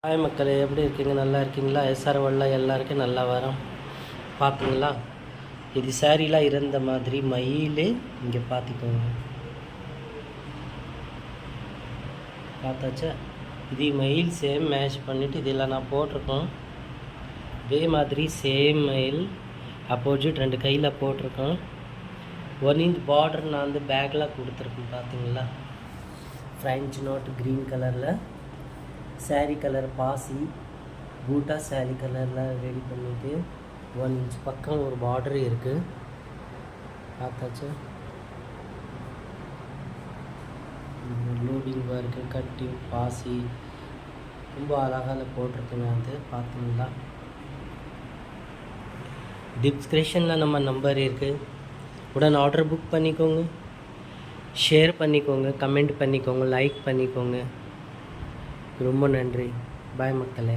Hi மக்களே, எப்படி இருக்கீங்க? நல்லா இருக்கீங்களா? எஸ்ஆர் வல்ல எல்லாருக்கும் நல்லா வரோம். பார்த்தீங்களா, இது சாரீலாம் இருந்த மாதிரி மயில் இங்கே பார்த்துக்கோங்க. பார்த்தாச்சா? இது மயில் சேம் மேட்ச் பண்ணிவிட்டு இதெல்லாம் நான் போட்டிருக்கோம். இதே மாதிரி சேம் மயில் அப்போசிட் 2 கையில் போட்டிருக்கோம். 1 inch பார்டர் நான் வந்து பேக்கில் கொடுத்துருக்கேன். பார்த்தீங்களா, ஃப்ரெஞ்ச் நோட் க்ரீன் கலரில் சாரீ கலர் பாசி பூட்டா சாரீ கலரில் ரெடி பண்ணிவிட்டு 1 inch பக்கம் ஒரு பார்டர் இருக்குது. பார்த்தாச்சு. லோடிங் ஒர்க்கு கட்டிங் பாசி ரொம்ப அழகாக போட்டிருக்குங்க. அது பார்த்தீங்களா, டிஸ்கிரிப்ஷனில் நம்ம நம்பர் இருக்குது. உடனே ஆர்டர் புக் பண்ணிக்கோங்க, ஷேர் பண்ணிக்கோங்க, கமெண்ட் பண்ணிக்கோங்க, லைக் பண்ணிக்கோங்க. ரொம்ப நன்றி. பாய் மக்களே.